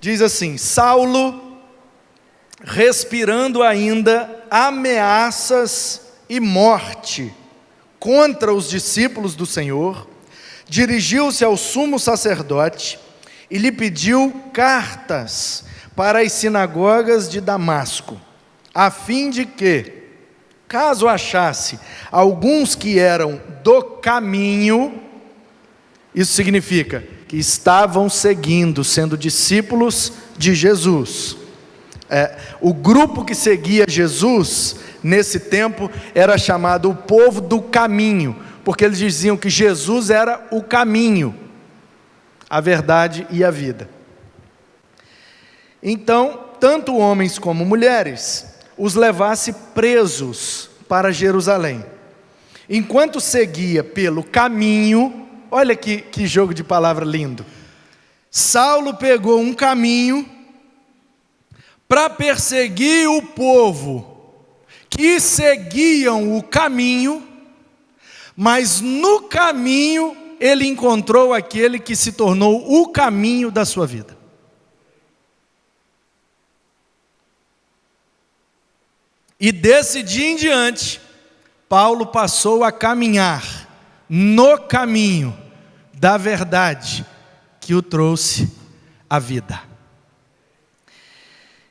diz assim: Saulo, respirando ainda ameaças e morte contra os discípulos do Senhor, dirigiu-se ao sumo sacerdote e lhe pediu cartas para as sinagogas de Damasco, a fim de que, caso achasse alguns que eram do caminho, isso significa que estavam seguindo, sendo discípulos de Jesus. O grupo que seguia Jesus, nesse tempo, era chamado o povo do caminho, porque eles diziam que Jesus era o caminho, a verdade e a vida. Então, tanto homens como mulheres, os levasse presos para Jerusalém. Enquanto seguia pelo caminho, olha que jogo de palavra lindo. Saulo pegou um caminho para perseguir o povo que seguiam o caminho, mas no caminho ele encontrou aquele que se tornou o caminho da sua vida. E desse dia em diante, Paulo passou a caminhar no caminho da verdade que o trouxe à vida.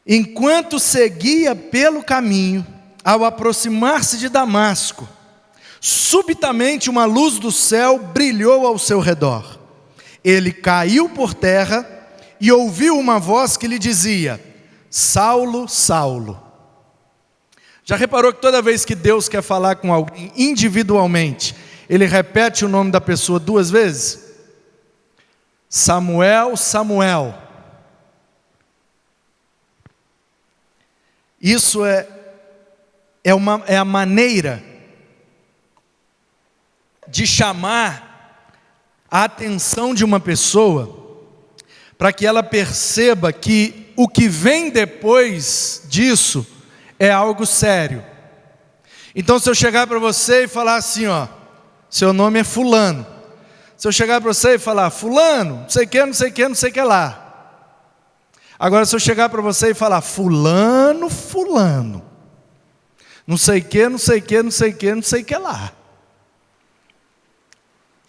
Enquanto seguia pelo caminho, ao aproximar-se de Damasco, subitamente uma luz do céu brilhou ao seu redor. Ele caiu por terra e ouviu uma voz que lhe dizia: Saulo, Saulo. Já reparou que toda vez que Deus quer falar com alguém individualmente, Ele repete o nome da pessoa 2 vezes? Samuel, Samuel. Isso é a maneira de chamar a atenção de uma pessoa, para que ela perceba que o que vem depois disso é algo sério. Então, se eu chegar para você e falar assim, seu nome é fulano. Se eu chegar para você e falar, fulano, não sei o que, não sei o que, não sei o que lá. Agora, se eu chegar para você e falar, fulano, não sei o que, não sei o que, não sei o que, não sei o que lá.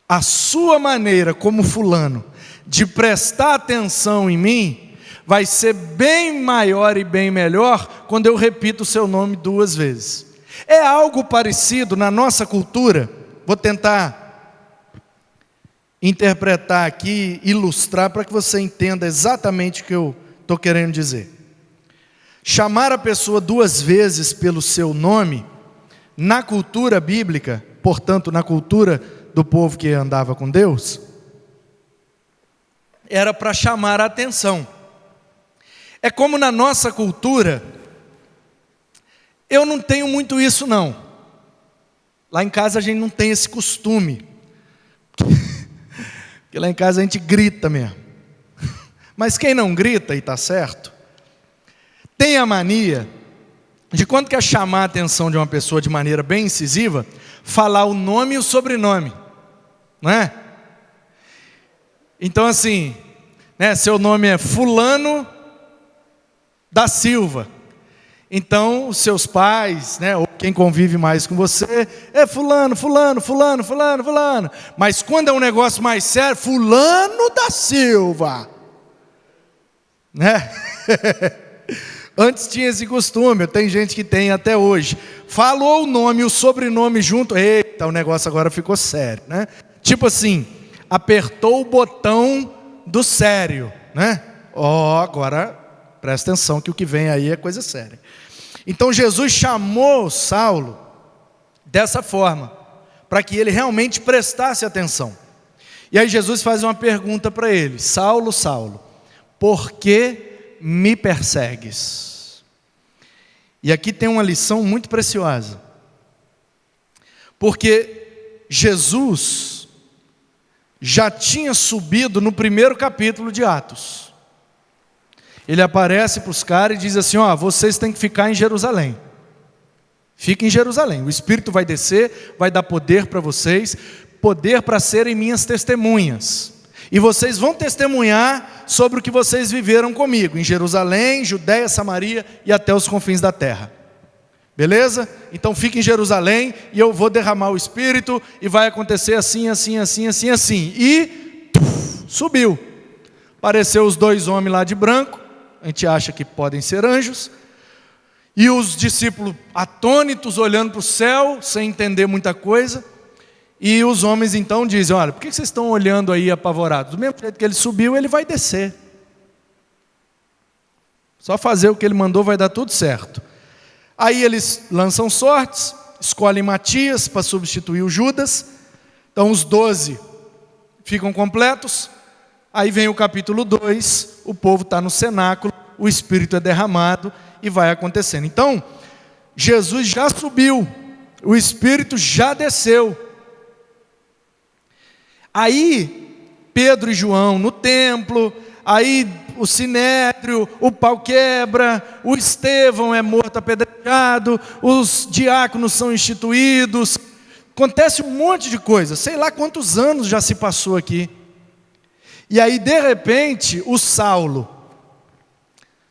A sua maneira como fulano de prestar atenção em mim vai ser bem maior e bem melhor quando eu repito o seu nome 2 vezes. É algo parecido na nossa cultura. Vou tentar interpretar aqui, ilustrar, para que você entenda exatamente o que eu estou querendo dizer. Chamar a pessoa 2 vezes pelo seu nome, na cultura bíblica, portanto, na cultura do povo que andava com Deus, era para chamar a atenção. É como na nossa cultura, eu não tenho muito isso não. Lá em casa a gente não tem esse costume. Porque lá em casa a gente grita mesmo. Mas quem não grita, e está certo, tem a mania de, quando quer chamar a atenção de uma pessoa de maneira bem incisiva, falar o nome e o sobrenome. Não é? Então assim, seu nome é fulano da Silva. Então, os seus pais, ou quem convive mais com você, é fulano. Mas quando é um negócio mais sério, fulano da Silva. Antes tinha esse costume, tem gente que tem até hoje. Falou o nome e o sobrenome junto, eita, o negócio agora ficou sério, Tipo assim, apertou o botão do sério, agora presta atenção que o que vem aí é coisa séria. Então Jesus chamou Saulo dessa forma, para que ele realmente prestasse atenção. E aí Jesus faz uma pergunta para ele: Saulo, Saulo, por que me persegues? E aqui tem uma lição muito preciosa, porque Jesus já tinha subido no 1º capítulo de Atos. Ele aparece para os caras e diz assim: vocês têm que ficar em Jerusalém. Fiquem em Jerusalém. O Espírito vai descer, vai dar poder para vocês, poder para serem minhas testemunhas. E vocês vão testemunhar sobre o que vocês viveram comigo, em Jerusalém, Judéia, Samaria e até os confins da terra. Beleza? Então fique em Jerusalém e eu vou derramar o Espírito e vai acontecer assim, assim, assim, assim, assim. E subiu. Apareceu os 2 homens lá de branco, a gente acha que podem ser anjos, e os discípulos atônitos olhando para o céu, sem entender muita coisa, e os homens então dizem: olha, por que vocês estão olhando aí apavorados? Do mesmo jeito que ele subiu, ele vai descer. Só fazer o que ele mandou vai dar tudo certo. Aí eles lançam sortes, escolhem Matias para substituir o Judas, então os 12 ficam completos. Aí vem o capítulo 2, o povo está no cenáculo, o Espírito é derramado e vai acontecendo. Então, Jesus já subiu, o Espírito já desceu. Aí, Pedro e João no templo, aí o Sinédrio, o pau quebra, o Estevão é morto apedrejado, os diáconos são instituídos, acontece um monte de coisa, sei lá quantos anos já se passou aqui. E aí, de repente, o Saulo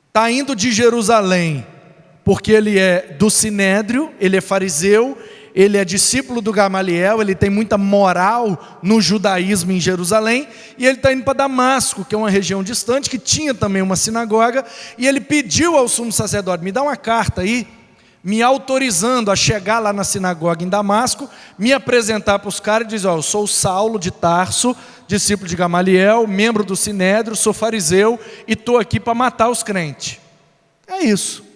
está indo de Jerusalém, porque ele é do Sinédrio, ele é fariseu, ele é discípulo do Gamaliel, ele tem muita moral no judaísmo em Jerusalém, e ele está indo para Damasco, que é uma região distante, que tinha também uma sinagoga, e ele pediu ao sumo sacerdote: me dá uma carta aí, me autorizando a chegar lá na sinagoga em Damasco, me apresentar para os caras e dizer: eu sou Saulo de Tarso, discípulo de Gamaliel, membro do Sinédrio, sou fariseu e estou aqui para matar os crentes. É isso.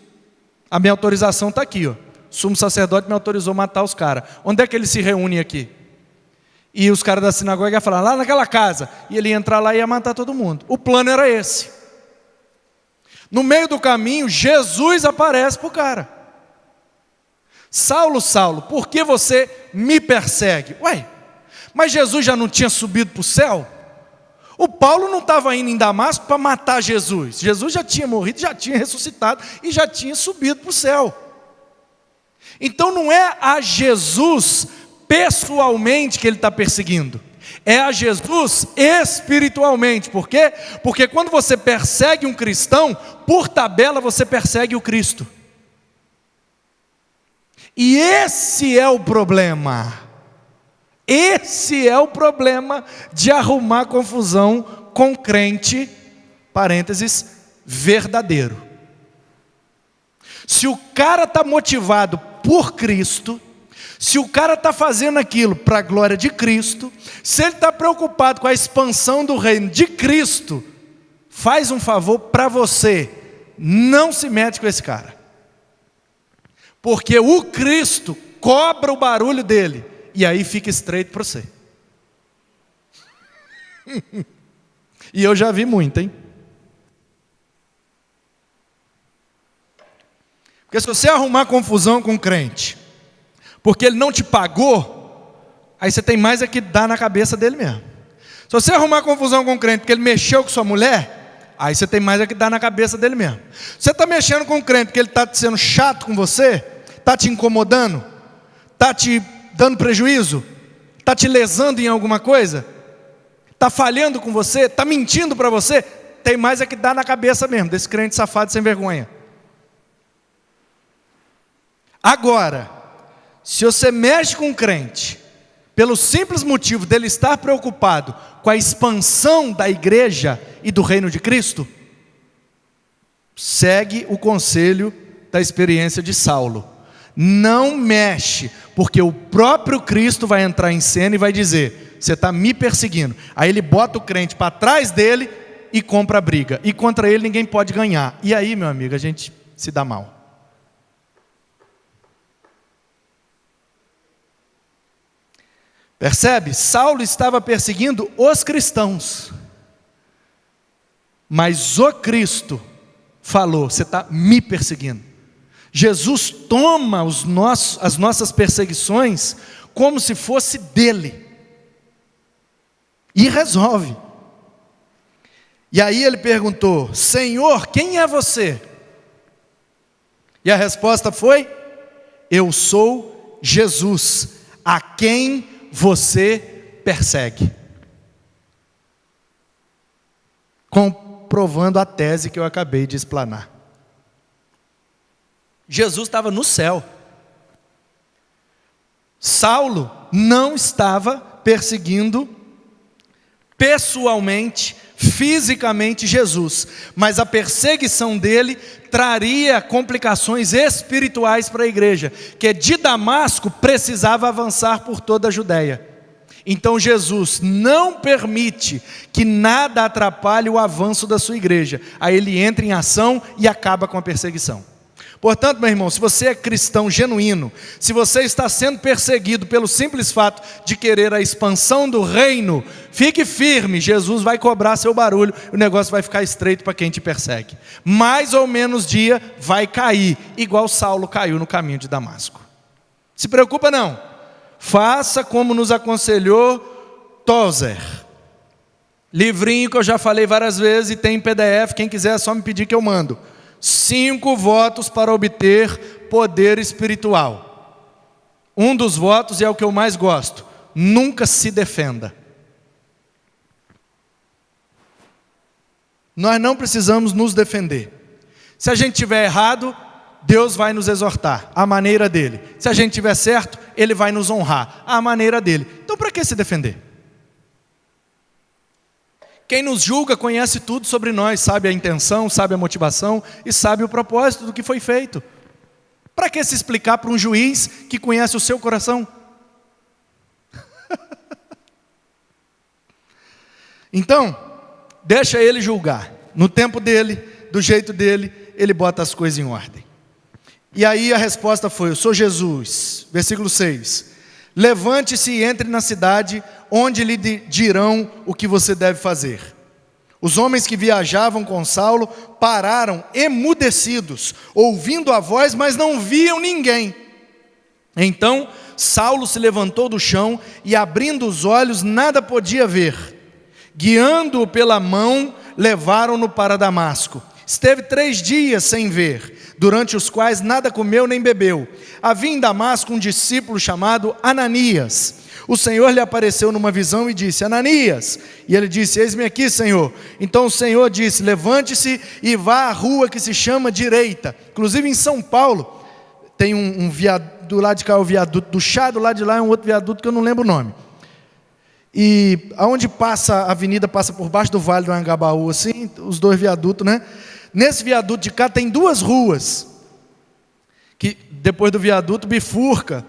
A minha autorização está aqui, ó. O sumo sacerdote me autorizou a matar os caras. Onde é que eles se reúnem aqui? E os caras da sinagoga iam falar: lá naquela casa. E ele ia entrar lá e ia matar todo mundo. O plano era esse. No meio do caminho, Jesus aparece para o cara. Saulo, Saulo, por que você me persegue? Ué, mas Jesus já não tinha subido para o céu? O Paulo não estava indo em Damasco para matar Jesus. Jesus já tinha morrido, já tinha ressuscitado e já tinha subido para o céu. Então não é a Jesus pessoalmente que ele está perseguindo, é a Jesus espiritualmente. Por quê? Porque quando você persegue um cristão, por tabela você persegue o Cristo. E esse é o problema. Esse é o problema de arrumar confusão com crente, parênteses, verdadeiro. Se o cara está motivado por Cristo, se o cara está fazendo aquilo para a glória de Cristo, se ele está preocupado com a expansão do reino de Cristo, faz um favor para você, não se mete com esse cara. Porque o Cristo cobra o barulho dele, e aí fica estreito para você. E eu já vi muito, hein? Porque se você arrumar confusão com o crente, porque ele não te pagou, aí você tem mais é que dar na cabeça dele mesmo. Se você arrumar confusão com o crente porque ele mexeu com sua mulher, aí você tem mais é que dar na cabeça dele mesmo. Você está mexendo com o crente porque ele está sendo chato com você, está te incomodando, está te dando prejuízo, está te lesando em alguma coisa, está falhando com você, está mentindo para você, tem mais é que dar na cabeça mesmo, desse crente safado sem vergonha. Agora, se você mexe com um crente, pelo simples motivo dele estar preocupado com a expansão da igreja e do reino de Cristo, segue o conselho da experiência de Saulo. Não mexe, porque o próprio Cristo vai entrar em cena e vai dizer: você está me perseguindo. Aí ele bota o crente para trás dele e compra a briga. E contra ele ninguém pode ganhar. E aí, meu amigo, a gente se dá mal. Percebe? Saulo estava perseguindo os cristãos, mas o Cristo falou: você está me perseguindo. Jesus toma as nossas perseguições como se fosse dele, e resolve. E aí ele perguntou: Senhor, quem é você? E a resposta foi: eu sou Jesus, a quem você persegue. Com provando a tese que eu acabei de explanar. Jesus estava no céu. Saulo não estava perseguindo pessoalmente, fisicamente Jesus, mas a perseguição dele traria complicações espirituais para a igreja, que de Damasco precisava avançar por toda a Judéia. Então Jesus não permite que nada atrapalhe o avanço da sua igreja. Aí ele entra em ação e acaba com a perseguição. Portanto, meu irmão, se você é cristão genuíno, se você está sendo perseguido pelo simples fato de querer a expansão do reino, fique firme, Jesus vai cobrar seu barulho, o negócio vai ficar estreito para quem te persegue. Mais ou menos dia vai cair, igual Saulo caiu no caminho de Damasco. Se preocupa não, faça como nos aconselhou Tozer. Livrinho que eu já falei várias vezes e tem em PDF, quem quiser é só me pedir que eu mando. 5 votos para obter poder espiritual. Um dos votos, e é o que eu mais gosto: nunca se defenda. Nós não precisamos nos defender. Se a gente estiver errado, Deus vai nos exortar, à maneira dele. Se a gente estiver certo, Ele vai nos honrar, à maneira dele. Então para que se defender? Quem nos julga conhece tudo sobre nós, sabe a intenção, sabe a motivação e sabe o propósito do que foi feito. Para que se explicar para um juiz que conhece o seu coração? Então, deixa ele julgar. No tempo dele, do jeito dele, ele bota as coisas em ordem. E aí a resposta foi: eu sou Jesus. Versículo 6. Levante-se e entre na cidade, onde lhe dirão o que você deve fazer. Os homens que viajavam com Saulo pararam emudecidos, ouvindo a voz, mas não viam ninguém. Então Saulo se levantou do chão e, abrindo os olhos, nada podia ver. Guiando-o pela mão, levaram-no para Damasco. Esteve 3 dias sem ver, durante os quais nada comeu nem bebeu. Havia em Damasco um discípulo chamado Ananias. O Senhor lhe apareceu numa visão e disse: Ananias. E ele disse: eis-me aqui, Senhor. Então o Senhor disse: levante-se e vá à rua que se chama Direita. Inclusive em São Paulo, tem um viaduto, do lado de cá é o viaduto do chá, do lado de lá é um outro viaduto que eu não lembro o nome. E aonde passa, a avenida passa por baixo do Vale do Anhangabaú, assim, os 2 viadutos, né? Nesse viaduto de cá tem 2 ruas, que depois do viaduto bifurca.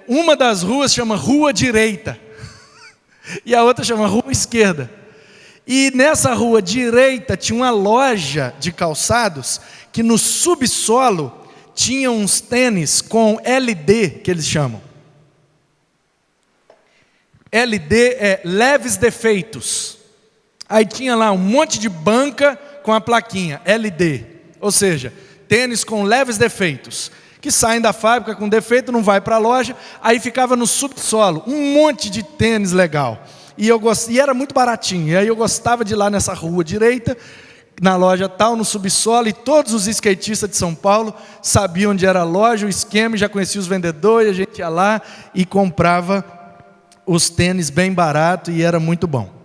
Uma das ruas chama Rua Direita, e a outra chama Rua Esquerda. E nessa rua direita tinha uma loja de calçados, que no subsolo tinha uns tênis com LD, que eles chamam. LD é leves defeitos. Aí tinha lá um monte de banca com a plaquinha LD, ou seja, tênis com leves defeitos, que saem da fábrica com defeito, não vai para a loja. Aí ficava no subsolo um monte de tênis legal, e era muito baratinho. E aí eu gostava de ir lá nessa rua direita, na loja tal, no subsolo, e todos os skatistas de São Paulo sabiam onde era a loja, o esquema, já conhecia os vendedores, a gente ia lá e comprava os tênis bem barato, e era muito bom.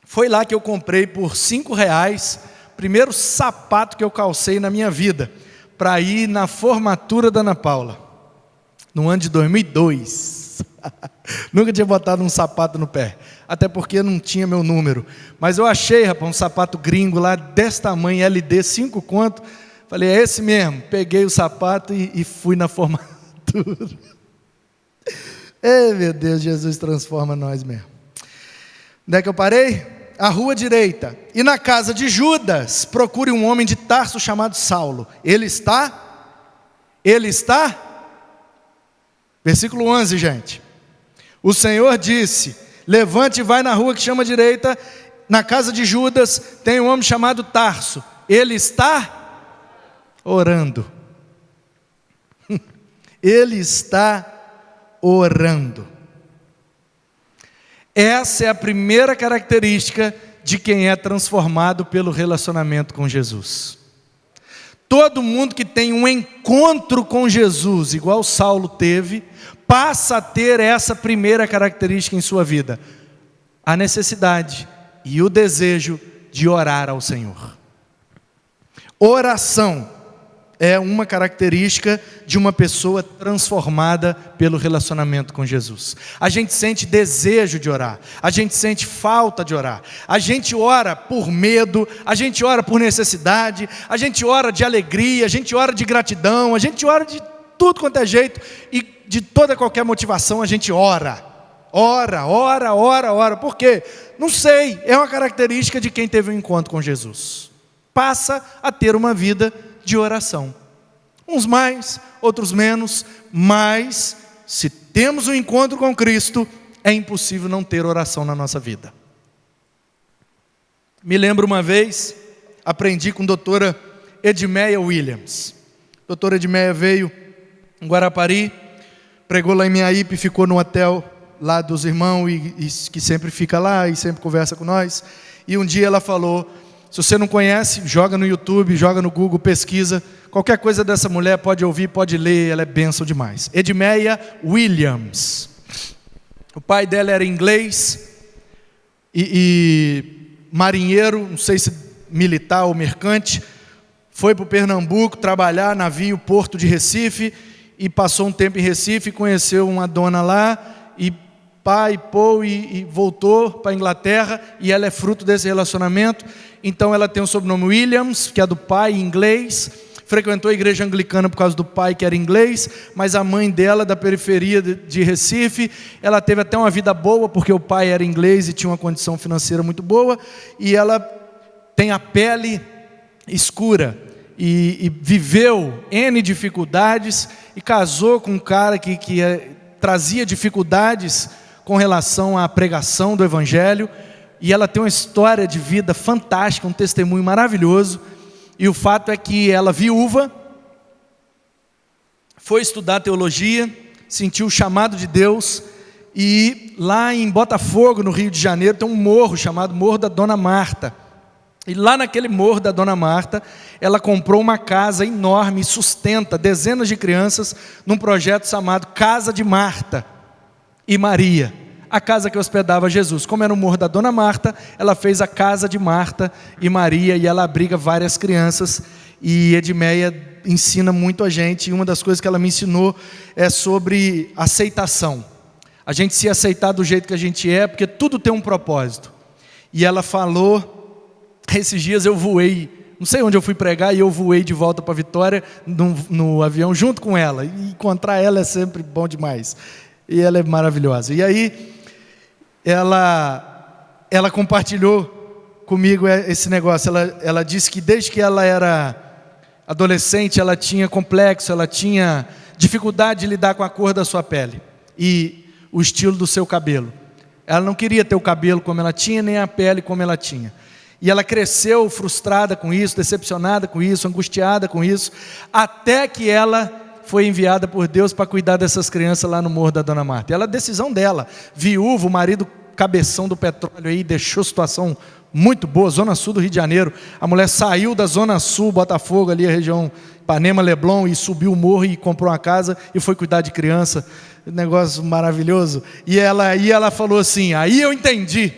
Foi lá que eu comprei por R$5, primeiro sapato que eu calcei na minha vida, para ir na formatura da Ana Paula, no ano de 2002. Nunca tinha botado um sapato no pé, até porque não tinha meu número. Mas eu achei, rapaz, um sapato gringo lá, desse tamanho, LD, 5 conto. Falei, é esse mesmo. Peguei o sapato e fui na formatura. Ei, meu Deus, Jesus transforma nós mesmo. Onde é que eu parei? A rua direita. E na casa de Judas, procure um homem de Tarso chamado Saulo. Ele está? Versículo 11, gente. O Senhor disse: levante e vai na rua que chama direita. Na casa de Judas tem um homem chamado Tarso. Ele está orando. Ele está orando. Essa é a primeira característica de quem é transformado pelo relacionamento com Jesus. Todo mundo que tem um encontro com Jesus, igual Saulo teve, passa a ter essa primeira característica em sua vida: a necessidade e o desejo de orar ao Senhor. Oração é uma característica de uma pessoa transformada pelo relacionamento com Jesus. A gente sente desejo de orar, a gente sente falta de orar, a gente ora por medo, a gente ora por necessidade, a gente ora de alegria, a gente ora de gratidão, a gente ora de tudo quanto é jeito, e de toda qualquer motivação a gente ora. Ora. Por quê? Não sei, é uma característica de quem teve um encontro com Jesus. Passa a ter uma vida de oração. Uns mais, outros menos, mas se temos um encontro com Cristo, é impossível não ter oração na nossa vida. Me lembro uma vez, aprendi com a doutora Edmeia Williams. A doutora Edmeia veio em Guarapari, pregou lá em Miaípe, ficou no hotel lá dos irmãos, e que sempre fica lá e sempre conversa com nós. E um dia ela falou: se você não conhece, joga no YouTube, joga no Google, pesquisa. Qualquer coisa dessa mulher, pode ouvir, pode ler, ela é bênção demais. Edmeia Williams. O pai dela era inglês e marinheiro, não sei se militar ou mercante. Foi para o Pernambuco trabalhar, navio, porto de Recife, e passou um tempo em Recife, conheceu uma dona lá, e e voltou para a Inglaterra, e ela é fruto desse relacionamento. Então ela tem o sobrenome Williams, que é do pai inglês, frequentou a igreja anglicana por causa do pai que era inglês, mas a mãe dela, da periferia de Recife, ela teve até uma vida boa, porque o pai era inglês e tinha uma condição financeira muito boa, e ela tem a pele escura, e viveu N dificuldades, e casou com um cara que trazia dificuldades com relação à pregação do Evangelho, e ela tem uma história de vida fantástica, um testemunho maravilhoso. E o fato é que ela, viúva, foi estudar teologia, sentiu o chamado de Deus, e lá em Botafogo, no Rio de Janeiro, tem um morro chamado Morro da Dona Marta. E lá naquele Morro da Dona Marta, ela comprou uma casa enorme e sustenta dezenas de crianças num projeto chamado Casa de Marta e Maria, a casa que hospedava Jesus. Como era o Morro da Dona Marta, ela fez a Casa de Marta e Maria, e ela abriga várias crianças. E Edmeia ensina muito a gente, e uma das coisas que ela me ensinou é sobre aceitação. A gente se aceitar do jeito que a gente é, porque tudo tem um propósito. E ela falou, esses dias eu voei, não sei onde eu fui pregar, e eu voei de volta para Vitória no avião junto com ela, e encontrar ela é sempre bom demais, e ela é maravilhosa. E aí ela compartilhou comigo esse negócio. Ela disse que desde que ela era adolescente, ela tinha complexo, ela tinha dificuldade de lidar com a cor da sua pele e o estilo do seu cabelo. Ela não queria ter o cabelo como ela tinha, nem a pele como ela tinha. E ela cresceu frustrada com isso, decepcionada com isso, angustiada com isso, até que ela foi enviada por Deus para cuidar dessas crianças lá no Morro da Dona Marta. E ela, a decisão dela, viúva, o marido cabeção do petróleo aí, deixou a situação muito boa, Zona Sul do Rio de Janeiro. A mulher saiu da Zona Sul, Botafogo, ali a região Ipanema, Leblon, e subiu o morro e comprou uma casa e foi cuidar de criança. Negócio maravilhoso. E ela falou assim: aí eu entendi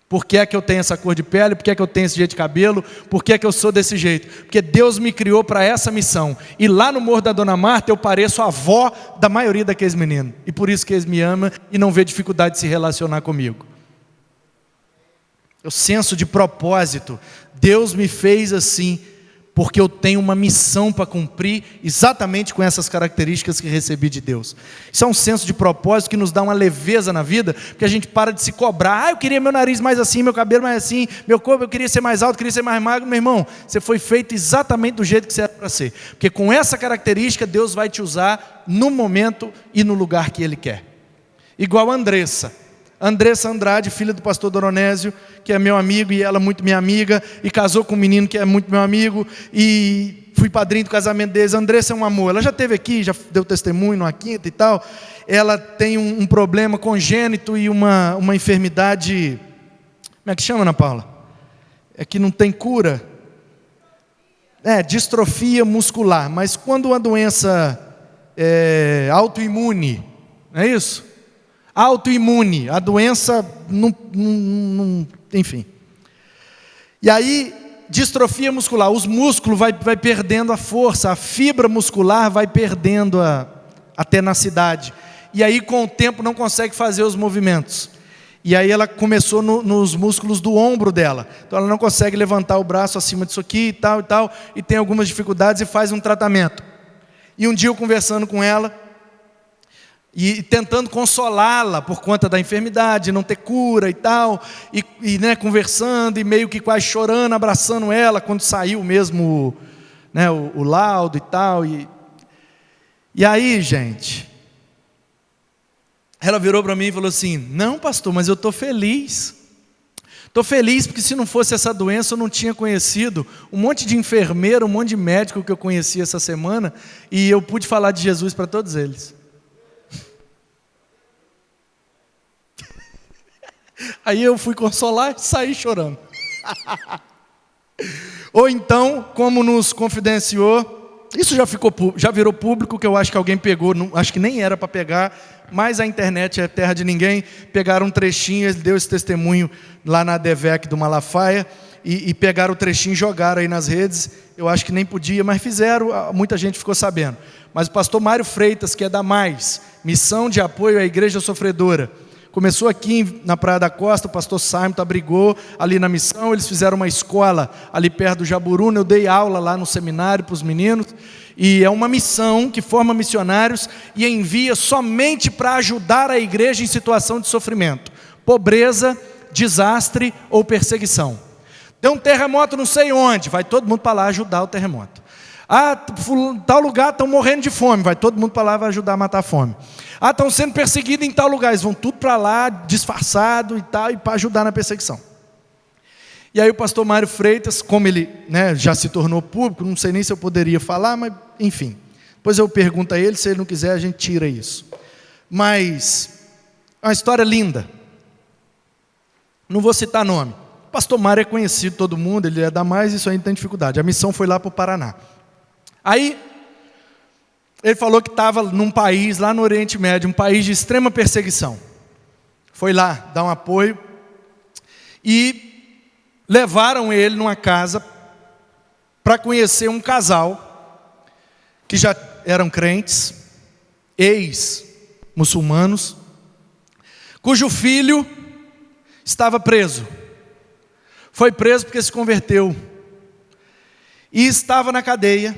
por que é que eu tenho essa cor de pele, por que é que eu tenho esse jeito de cabelo, por que é que eu sou desse jeito. Porque Deus me criou para essa missão. E lá no Morro da Dona Marta eu pareço a avó da maioria daqueles meninos. E por isso que eles me amam e não vê dificuldade de se relacionar comigo. O senso de propósito. Deus me fez assim, porque eu tenho uma missão para cumprir, exatamente com essas características que recebi de Deus. Isso é um senso de propósito que nos dá uma leveza na vida, porque a gente para de se cobrar. Eu queria meu nariz mais assim, meu cabelo mais assim, meu corpo eu queria ser mais alto, queria ser mais magro. Meu irmão, você foi feito exatamente do jeito que você era para ser, porque com essa característica Deus vai te usar no momento e no lugar que Ele quer. Igual a Andressa Andrade, filha do pastor Doronésio, que é meu amigo, e ela muito minha amiga, e casou com um menino que é muito meu amigo, e fui padrinho do casamento deles. Andressa é um amor, ela já esteve aqui, já deu testemunho numa quinta e tal. Ela tem um problema congênito e uma enfermidade, como é que chama, Ana Paula? É que não tem cura. Distrofia muscular, mas quando uma doença autoimune, não é isso? Autoimune, a doença não enfim. E aí, distrofia muscular, os músculos vai perdendo a força, a fibra muscular vai perdendo a tenacidade. E aí, com o tempo, não consegue fazer os movimentos. E aí ela começou nos músculos do ombro dela. Então ela não consegue levantar o braço acima disso aqui e tal, e tem algumas dificuldades e faz um tratamento. E um dia eu conversando com ela, e tentando consolá-la por conta da enfermidade, não ter cura e tal, né, conversando e meio que quase chorando, abraçando ela, quando saiu mesmo né, o laudo e tal. E aí, gente, ela virou para mim e falou assim: não, pastor, mas eu estou feliz. Estou feliz porque se não fosse essa doença eu não tinha conhecido um monte de enfermeiro, um monte de médico que eu conheci essa semana, e eu pude falar de Jesus para todos eles. Aí eu fui consolar e saí chorando. Ou então, como nos confidenciou, isso já virou público, que eu acho que alguém pegou, acho que nem era para pegar, mas a internet é terra de ninguém. Pegaram um trechinho, ele deu esse testemunho lá na ADVEC do Malafaia, e pegaram o trechinho e jogaram aí nas redes. Eu acho que nem podia, mas fizeram, muita gente ficou sabendo. Mas o pastor Mário Freitas, que é da Mais, Missão de Apoio à Igreja Sofredora, começou aqui na Praia da Costa, o pastor Simon abrigou ali na missão, eles fizeram uma escola ali perto do Jaburuna, eu dei aula lá no seminário para os meninos, e é uma missão que forma missionários e envia somente para ajudar a igreja em situação de sofrimento, pobreza, desastre ou perseguição. Deu um terremoto não sei onde, vai todo mundo para lá ajudar o terremoto. Tal lugar estão morrendo de fome, vai todo mundo para lá, vai ajudar a matar a fome. Estão sendo perseguidos em tal lugar, eles vão tudo para lá, disfarçado e tal, e para ajudar na perseguição. E aí o pastor Mário Freitas, como ele né, já se tornou público, não sei nem se eu poderia falar, mas enfim. Depois eu pergunto a ele, se ele não quiser a gente tira isso. Mas, é uma história linda. Não vou citar nome. O pastor Mário é conhecido, todo mundo, ele é da Mais, isso aí não tem dificuldade. A missão foi lá para o Paraná. Aí, ele falou que estava num país, lá no Oriente Médio, um país de extrema perseguição. Foi lá dar um apoio e levaram ele numa casa para conhecer um casal que já eram crentes, ex-muçulmanos, cujo filho estava preso. Foi preso porque se converteu e estava na cadeia,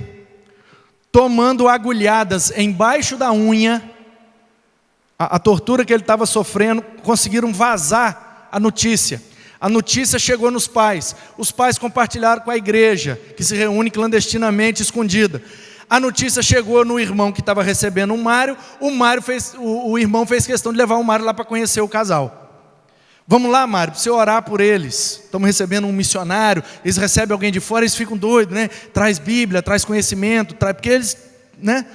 tomando agulhadas embaixo da unha. A tortura que ele estava sofrendo, conseguiram vazar a notícia. A notícia chegou nos pais. Os pais compartilharam com a igreja, que se reúne clandestinamente, escondida. A notícia chegou no irmão que estava recebendo o Mário. O irmão fez questão de levar o Mário lá para conhecer o casal. Vamos lá, Mário, para você orar por eles. Estamos recebendo um missionário, eles recebem alguém de fora, eles ficam doidos, né? Traz Bíblia, traz conhecimento, porque eles, né?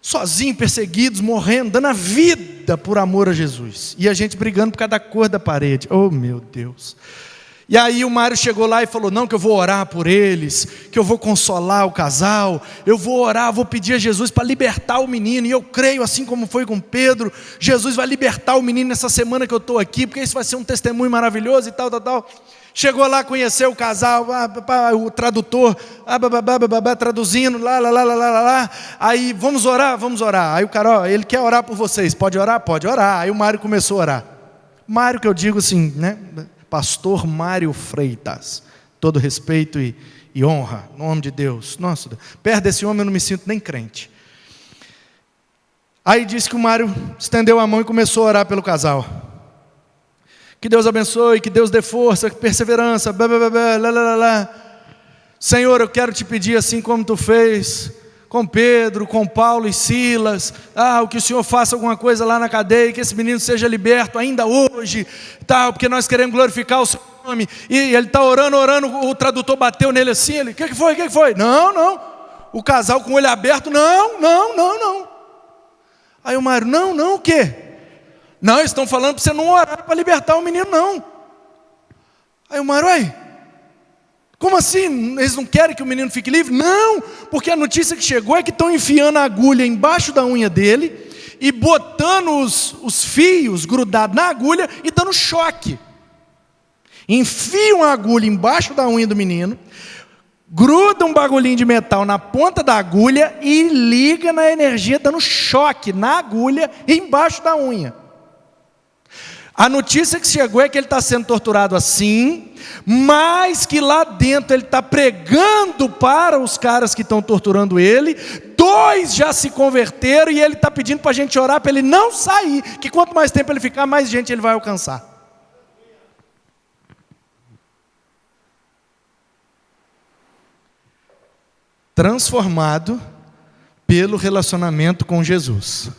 Sozinhos, perseguidos, morrendo, dando a vida por amor a Jesus. E a gente brigando por causa da cor da parede. Oh, meu Deus. E aí o Mário chegou lá e falou: não, que eu vou orar por eles, que eu vou consolar o casal, eu vou orar, vou pedir a Jesus para libertar o menino, e eu creio, assim como foi com Pedro, Jesus vai libertar o menino nessa semana que eu estou aqui, porque isso vai ser um testemunho maravilhoso e tal. Chegou lá, conheceu o casal, o tradutor, traduzindo, lá, aí vamos orar, aí o cara, ele quer orar por vocês, pode orar? Pode orar. Aí o Mário começou a orar. Mário, que eu digo assim, né? Pastor Mário Freitas, todo respeito e honra, no nome de Deus. Nossa, perto desse homem eu não me sinto nem crente. Aí disse que o Mário estendeu a mão e começou a orar pelo casal. Que Deus abençoe, que Deus dê força, perseverança, Senhor, eu quero te pedir assim como tu fez com Pedro, com Paulo e Silas, o que o Senhor faça alguma coisa lá na cadeia, que esse menino seja liberto ainda hoje, porque nós queremos glorificar o seu nome. E ele está orando, o tradutor bateu nele assim, ele, o que foi? Não, o casal com o olho aberto, não. Aí o Mário, não, o quê? Não, eles estão falando para você não orar para libertar o menino, não. Aí o Mário, como assim? Eles não querem que o menino fique livre? Não, porque a notícia que chegou é que estão enfiando a agulha embaixo da unha dele e botando os fios grudados na agulha e dando choque. enfiam a agulha embaixo da unha do menino, gruda um bagulhinho de metal na ponta da agulha e liga na energia, dando choque na agulha e embaixo da unha. A notícia que chegou é que ele está sendo torturado assim, mas que lá dentro ele está pregando para os caras que estão torturando ele. 2 já se converteram e ele está pedindo para a gente orar para ele não sair, que quanto mais tempo ele ficar, mais gente ele vai alcançar. Transformado pelo relacionamento com Jesus.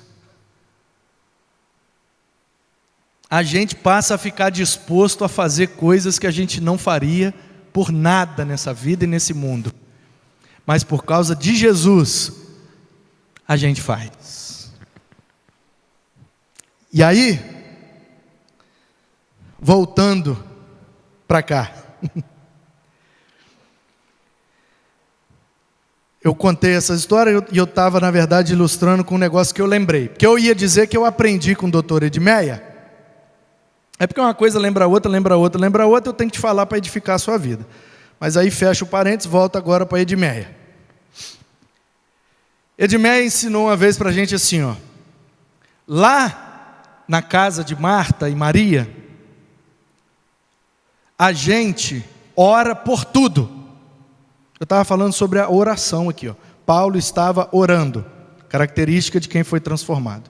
A gente passa a ficar disposto a fazer coisas que a gente não faria por nada nessa vida e nesse mundo. Mas por causa de Jesus, a gente faz. E aí, voltando para cá. Eu contei essa história e eu estava, na verdade, ilustrando com um negócio que eu lembrei. Porque eu ia dizer que eu aprendi com o doutor Edmeia. É porque uma coisa lembra outra, eu tenho que te falar para edificar a sua vida. Mas aí fecha o parênteses, volta agora para Edmeia. Edmeia ensinou uma vez para a gente assim, ó. Lá na casa de Marta e Maria, a gente ora por tudo. Eu estava falando sobre a oração aqui, ó. Paulo estava orando, característica de quem foi transformado.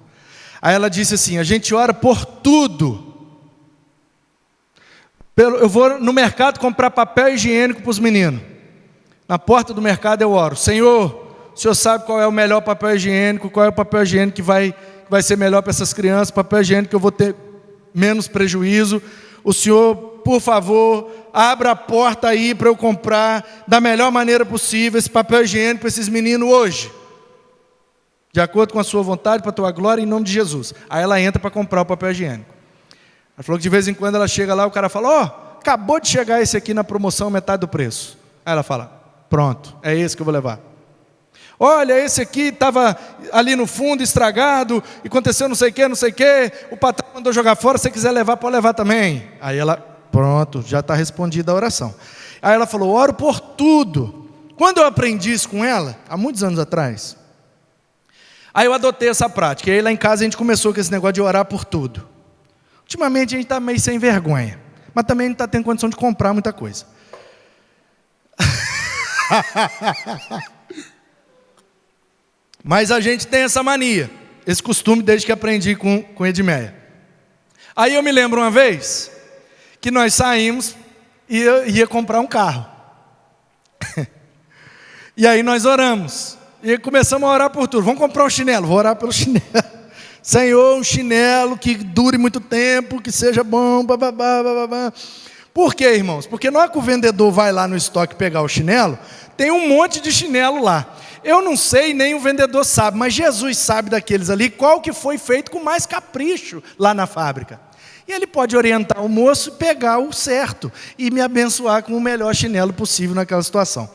Aí ela disse assim, a gente ora por tudo. Eu vou no mercado comprar papel higiênico para os meninos. Na porta do mercado eu oro, Senhor, o Senhor sabe qual é o melhor papel higiênico, qual é o papel higiênico que vai ser melhor para essas crianças, papel higiênico que eu vou ter menos prejuízo. O Senhor, por favor, abra a porta aí para eu comprar da melhor maneira possível esse papel higiênico para esses meninos hoje. De acordo com a sua vontade, para a tua glória, em nome de Jesus. Aí ela entra para comprar o papel higiênico. Ela falou que de vez em quando ela chega lá, o cara fala, ó, acabou de chegar esse aqui na promoção, metade do preço. Aí ela fala, pronto, é esse que eu vou levar. Olha, esse aqui estava ali no fundo, estragado, e aconteceu não sei o que, o patrão mandou jogar fora, se você quiser levar, pode levar também. Aí ela, pronto, já está respondida a oração. Aí ela falou, oro por tudo. Quando eu aprendi isso com ela, há muitos anos atrás, aí eu adotei essa prática, e aí lá em casa a gente começou com esse negócio de orar por tudo. Ultimamente a gente está meio sem vergonha, mas também não está tendo condição de comprar muita coisa. Mas a gente tem essa mania, esse costume desde que aprendi com Edmeia. Aí eu me lembro uma vez que nós saímos e eu ia comprar um carro. E aí nós oramos e começamos a orar por tudo. Vamos comprar um chinelo, vou orar pelo chinelo. Senhor, um chinelo que dure muito tempo, que seja bom, bababá, bababá. Por quê, irmãos? Porque não é que o vendedor vai lá no estoque pegar o chinelo, tem um monte de chinelo lá. Eu não sei, nem o vendedor sabe, mas Jesus sabe daqueles ali, qual que foi feito com mais capricho lá na fábrica. E ele pode orientar o moço e pegar o certo, e me abençoar com o melhor chinelo possível naquela situação.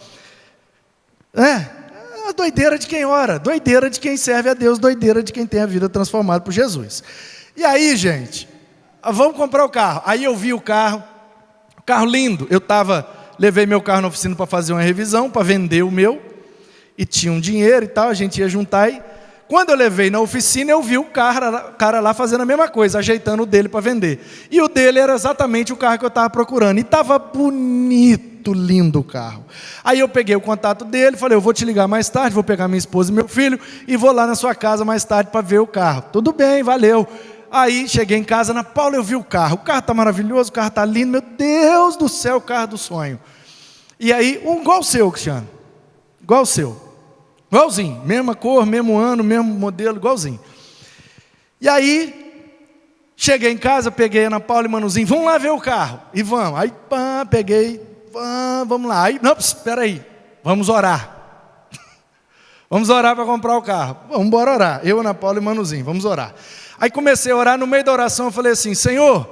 A doideira de quem ora, doideira de quem serve a Deus, doideira de quem tem a vida transformada por Jesus. E aí, gente, vamos comprar o carro. Aí eu vi o carro lindo. Levei meu carro na oficina para fazer uma revisão, para vender o meu, e tinha um dinheiro e tal, a gente ia juntar. E quando eu levei na oficina, eu vi o cara lá fazendo a mesma coisa, ajeitando o dele para vender. E o dele era exatamente o carro que eu estava procurando. E estava bonito, lindo o carro. Aí eu peguei o contato dele, falei, eu vou te ligar mais tarde, vou pegar minha esposa e meu filho, e vou lá na sua casa mais tarde para ver o carro. Tudo bem, valeu. Aí cheguei em casa, Ana Paula, eu vi o carro está maravilhoso, o carro está lindo, meu Deus do céu, o carro do sonho. E aí, igual o seu, Cristiano, igual o seu. Igualzinho, mesma cor, mesmo ano, mesmo modelo, igualzinho. E aí, cheguei em casa, peguei a Ana Paula e Manuzinho, vamos lá ver o carro. E vamos. Aí, peguei, vamos lá. Aí, não, espera aí, vamos orar. Vamos orar para comprar o carro. Vamos embora orar. Eu, Ana Paula e Manuzinho, vamos orar. Aí comecei a orar, no meio da oração eu falei assim, Senhor,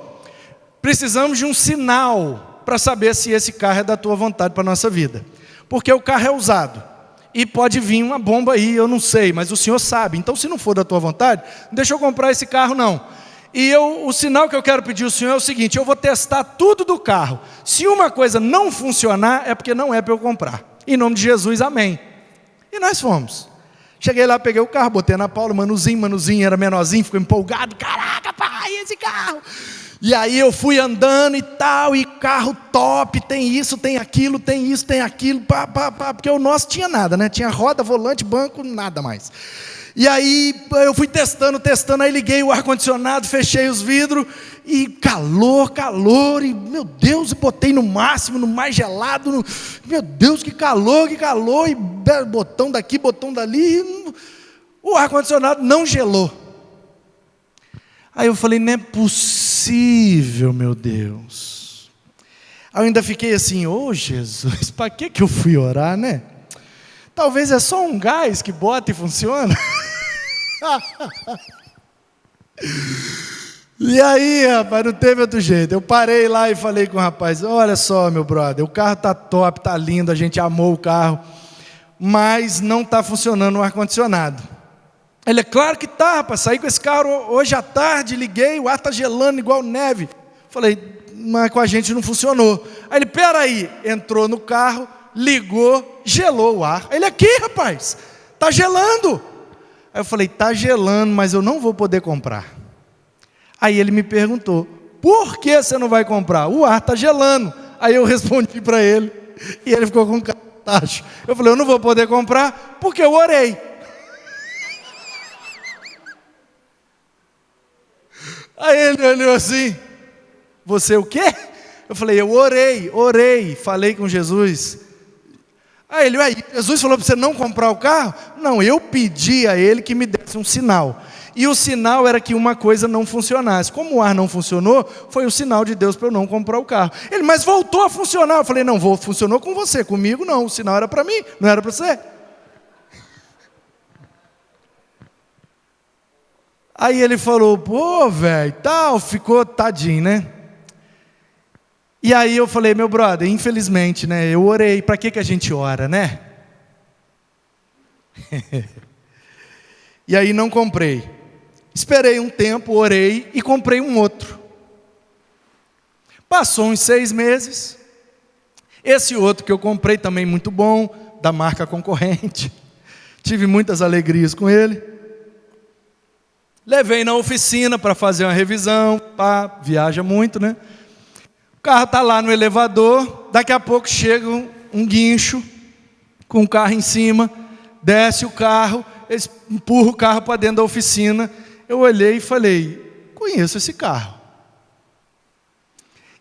precisamos de um sinal para saber se esse carro é da tua vontade para a nossa vida. Porque o carro é usado. E pode vir uma bomba aí, eu não sei, mas o Senhor sabe. Então, se não for da tua vontade, não deixa eu comprar esse carro, não. E o sinal que eu quero pedir ao Senhor é o seguinte: eu vou testar tudo do carro. Se uma coisa não funcionar, é porque não é para eu comprar. Em nome de Jesus, amém. E nós fomos. Cheguei lá, peguei o carro, botei na Paula, manuzinho, era menorzinho, ficou empolgado. Caraca, pai, esse carro. E aí eu fui andando e tal, e carro top, tem isso, tem aquilo, tem isso, tem aquilo, porque o nosso tinha nada, né? Tinha roda, volante, banco, nada mais. E aí eu fui testando, aí liguei o ar-condicionado, fechei os vidros, e calor, e meu Deus, botei no máximo, no mais gelado, meu Deus, que calor, e botão daqui, botão dali, o ar-condicionado não gelou. Aí eu falei, não é possível, meu Deus. Aí eu ainda fiquei assim, Jesus, para que eu fui orar, né? Talvez é só um gás que bota e funciona. E aí, rapaz, não teve outro jeito. Eu parei lá e falei com o rapaz, olha só, meu brother, o carro está top, está lindo, a gente amou o carro, mas não está funcionando o ar-condicionado. Ele, é claro que tá, rapaz, saí com esse carro hoje à tarde, liguei, o ar está gelando igual neve. Falei, mas com a gente não funcionou. Aí ele, peraí, entrou no carro, ligou, gelou o ar. Ele, aqui, rapaz, está gelando. Aí eu falei, está gelando, mas eu não vou poder comprar. Aí ele me perguntou, por que você não vai comprar? O ar está gelando. Aí eu respondi para ele, e ele ficou com cara de tacho. Eu falei, eu não vou poder comprar, porque eu orei. Aí ele olhou assim, você o quê? Eu falei, eu orei, falei com Jesus. Aí ele, Jesus falou para você não comprar o carro? Não, eu pedi a ele que me desse um sinal. E o sinal era que uma coisa não funcionasse. Como o ar não funcionou, foi o sinal de Deus para eu não comprar o carro. Ele, mas voltou a funcionar. Eu falei, não, funcionou com você, comigo não, o sinal era para mim, não era para você. Aí ele falou, pô, velho, tal, ficou tadinho, né? E aí eu falei, meu brother, infelizmente, né, eu orei, para que a gente ora, né? E aí não comprei. Esperei um tempo, orei e comprei um outro. Passou uns 6 meses, esse outro que eu comprei também muito bom, da marca concorrente, tive muitas alegrias com ele. Levei na oficina para fazer uma revisão, viaja muito, né? O carro está lá no elevador, daqui a pouco chega um guincho, com o carro em cima, desce o carro, eles empurram o carro para dentro da oficina. Eu olhei e falei, conheço esse carro.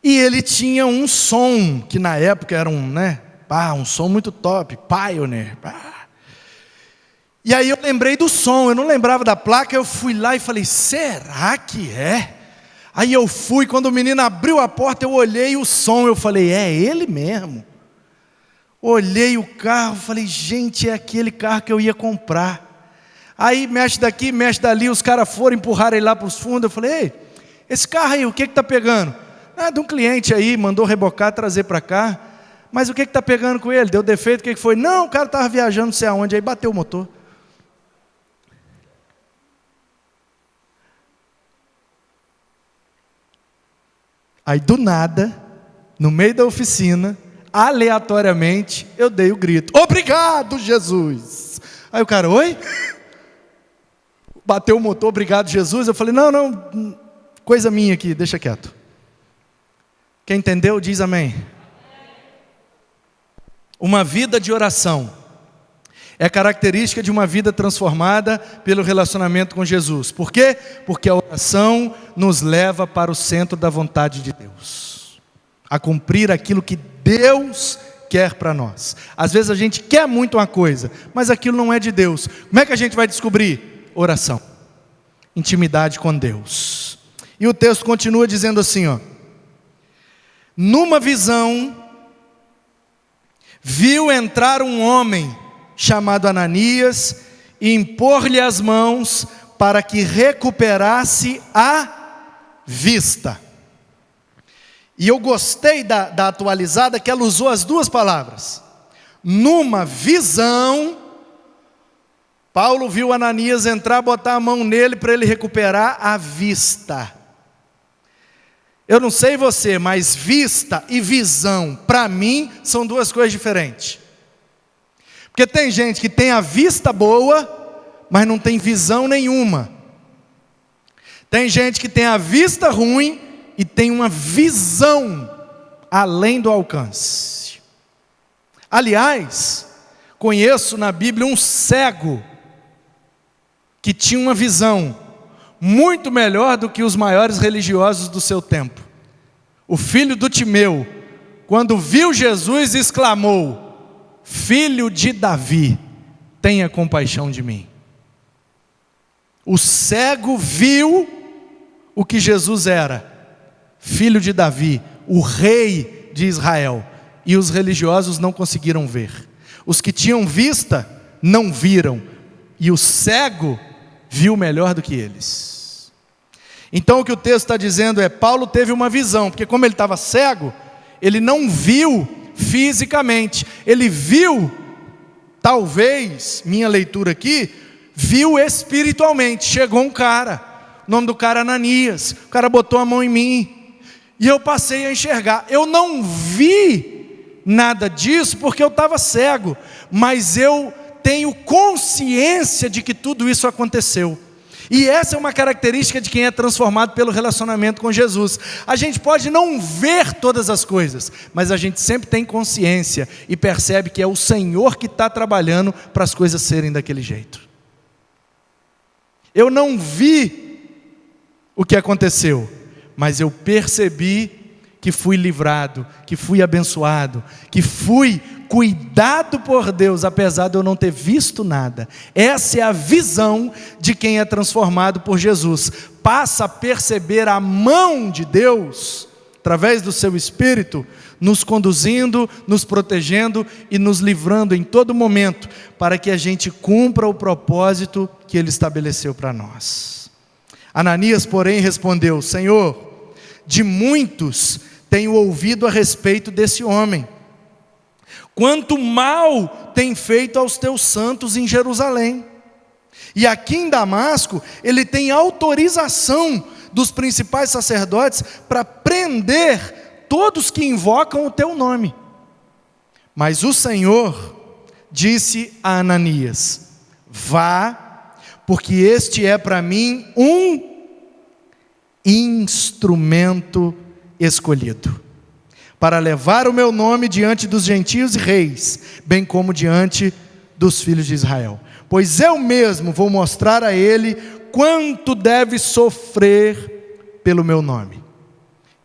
E ele tinha um som, que na época era um som muito top, Pioneer. E aí eu lembrei do som, eu não lembrava da placa, eu fui lá e falei, será que é? Aí eu fui, quando o menino abriu a porta, eu olhei o som, eu falei, é ele mesmo. Olhei o carro, falei, gente, é aquele carro que eu ia comprar. Aí mexe daqui, mexe dali, os caras foram, empurraram ele lá para os fundos, eu falei, ei, esse carro aí, o que está pegando? Ah, de um cliente aí, mandou rebocar, trazer para cá, mas o que está pegando com ele? Deu defeito, o que foi? Não, o cara estava viajando não sei aonde, aí bateu o motor. Aí do nada, no meio da oficina, aleatoriamente, eu dei o grito, obrigado Jesus. Aí o cara, oi? Bateu o motor, obrigado Jesus. Eu falei, não, coisa minha aqui, deixa quieto. Quem entendeu, diz amém. Uma vida de oração é característica de uma vida transformada pelo relacionamento com Jesus. Por quê? Porque a oração nos leva para o centro da vontade de Deus, a cumprir aquilo que Deus quer para nós. Às vezes a gente quer muito uma coisa, mas aquilo não é de Deus. Como é que a gente vai descobrir? Oração, intimidade com Deus. E o texto continua dizendo assim, numa visão, viu entrar um homem chamado Ananias e impor-lhe as mãos para que recuperasse a vista. E eu gostei da atualizada, que ela usou as duas palavras. Numa visão, Paulo viu Ananias entrar, botar a mão nele para ele recuperar a vista. Eu não sei você, mas vista e visão, para mim, são duas coisas diferentes. Porque tem gente que tem a vista boa, mas não tem visão nenhuma. Tem gente que tem a vista ruim e tem uma visão além do alcance. Aliás, conheço na Bíblia um cego que tinha uma visão muito melhor do que os maiores religiosos do seu tempo. O filho do Timeu, quando viu Jesus, exclamou: Filho de Davi, tenha compaixão de mim. O cego viu o que Jesus era, filho de Davi, o rei de Israel, e os religiosos não conseguiram ver. Os que tinham vista não viram, e o cego viu melhor do que eles. Então o que o texto está dizendo é: Paulo teve uma visão, porque como ele estava cego, ele não viu fisicamente, ele viu, talvez, minha leitura aqui, viu espiritualmente. Chegou um cara, o nome do cara é Ananias, o cara botou a mão em mim, e eu passei a enxergar. Eu não vi nada disso porque eu estava cego, mas eu tenho consciência de que tudo isso aconteceu. E essa é uma característica de quem é transformado pelo relacionamento com Jesus. A gente pode não ver todas as coisas, mas a gente sempre tem consciência e percebe que é o Senhor que está trabalhando para as coisas serem daquele jeito. Eu não vi o que aconteceu, mas eu percebi que fui livrado, que fui abençoado, que fui cuidado por Deus, apesar de eu não ter visto nada. Essa é a visão de quem é transformado por Jesus. Passa a perceber a mão de Deus, através do seu Espírito, nos conduzindo, nos protegendo e nos livrando em todo momento, para que a gente cumpra o propósito que Ele estabeleceu para nós. Ananias, porém, respondeu: Senhor, de muitos tenho ouvido a respeito desse homem, quanto mal tem feito aos teus santos em Jerusalém. E aqui em Damasco, ele tem autorização dos principais sacerdotes para prender todos que invocam o teu nome. Mas o Senhor disse a Ananias: vá, porque este é para mim um instrumento escolhido, para levar o meu nome diante dos gentios e reis, bem como diante dos filhos de Israel. Pois eu mesmo vou mostrar a ele quanto deve sofrer pelo meu nome.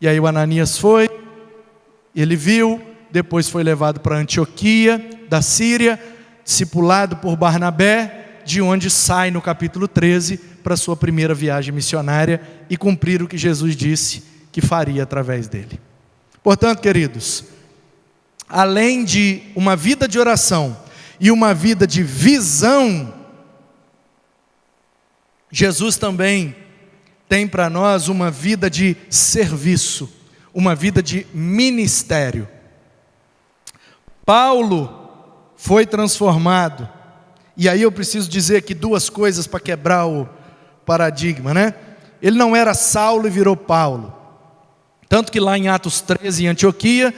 E aí o Ananias foi, ele viu, depois foi levado para Antioquia da Síria, discipulado por Barnabé, de onde sai no capítulo 13 para sua primeira viagem missionária e cumprir o que Jesus disse que faria através dele. Portanto, queridos, além de uma vida de oração e uma vida de visão, Jesus também tem para nós uma vida de serviço, uma vida de ministério. Paulo foi transformado, e aí eu preciso dizer aqui duas coisas para quebrar o paradigma, né? Ele não era Saulo e virou Paulo. Tanto que lá em Atos 13, em Antioquia,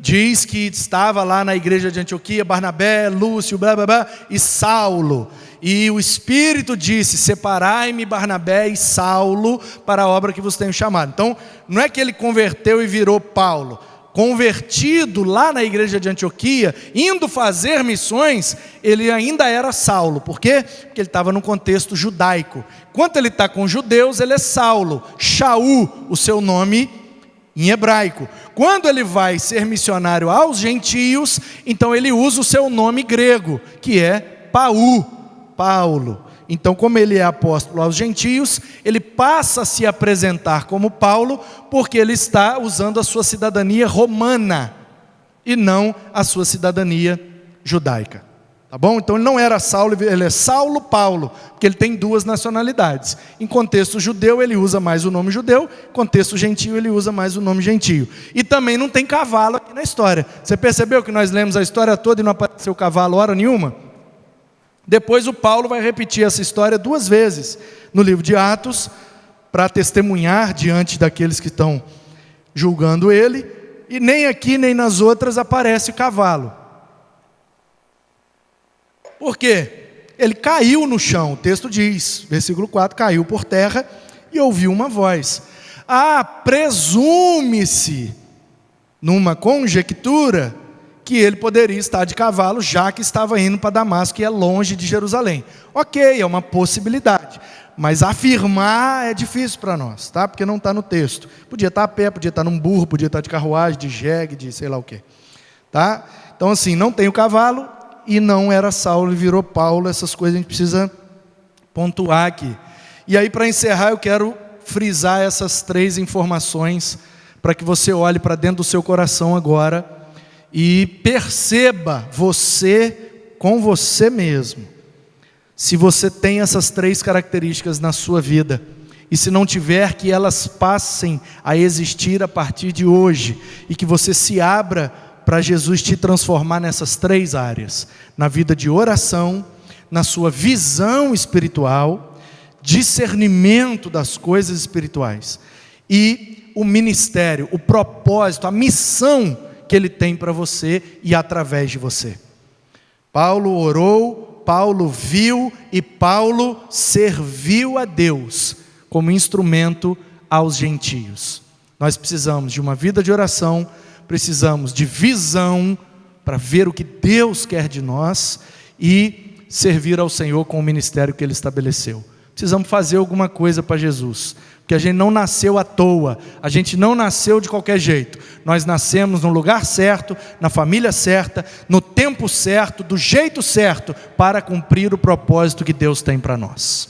diz que estava lá na igreja de Antioquia, Barnabé, Lúcio, blá blá blá, e Saulo. E o Espírito disse: separai-me Barnabé e Saulo para a obra que vos tenho chamado. Então, não é que ele converteu e virou Paulo. Convertido lá na igreja de Antioquia, indo fazer missões, ele ainda era Saulo. Por quê? Porque ele estava no contexto judaico. Enquanto ele está com os judeus, ele é Saulo. Shaul, o seu nome em hebraico. Quando ele vai ser missionário aos gentios, então ele usa o seu nome grego, que é Paulo. Então, como ele é apóstolo aos gentios, ele passa a se apresentar como Paulo, porque ele está usando a sua cidadania romana, e não a sua cidadania judaica. Tá bom? Então ele não era Saulo, ele é Saulo Paulo, porque ele tem duas nacionalidades. Em contexto judeu ele usa mais o nome judeu, em contexto gentio ele usa mais o nome gentio. E também não tem cavalo aqui na história. Você percebeu que nós lemos a história toda e não apareceu cavalo hora nenhuma? Depois o Paulo vai repetir essa história duas vezes no livro de Atos, para testemunhar diante daqueles que estão julgando ele, e nem aqui nem nas outras aparece o cavalo. Por quê? Ele caiu no chão, o texto diz, versículo 4, caiu por terra e ouviu uma voz. Presume-se, numa conjectura, que ele poderia estar de cavalo, já que estava indo para Damasco, que é longe de Jerusalém. Ok, é uma possibilidade, mas afirmar é difícil para nós, tá? Porque não está no texto. Podia estar a pé, podia estar num burro, podia estar de carruagem, de jegue, de sei lá o quê. Tá? Então assim, não tem o cavalo, e não era Saulo e virou Paulo. Essas coisas a gente precisa pontuar aqui. E aí, para encerrar, eu quero frisar essas 3 informações, para que você olhe para dentro do seu coração agora, e perceba você, com você mesmo, se você tem essas 3 características na sua vida, e se não tiver, que elas passem a existir a partir de hoje, e que você se abra para Jesus te transformar nessas 3 áreas, na vida de oração, na sua visão espiritual, discernimento das coisas espirituais, e o ministério, o propósito, a missão que Ele tem para você e através de você. Paulo orou, Paulo viu e Paulo serviu a Deus como instrumento aos gentios. Nós precisamos de uma vida de oração, precisamos de visão para ver o que Deus quer de nós e servir ao Senhor com o ministério que Ele estabeleceu. Precisamos fazer alguma coisa para Jesus, porque a gente não nasceu à toa, a gente não nasceu de qualquer jeito. Nós nascemos no lugar certo, na família certa, no tempo certo, do jeito certo, para cumprir o propósito que Deus tem para nós.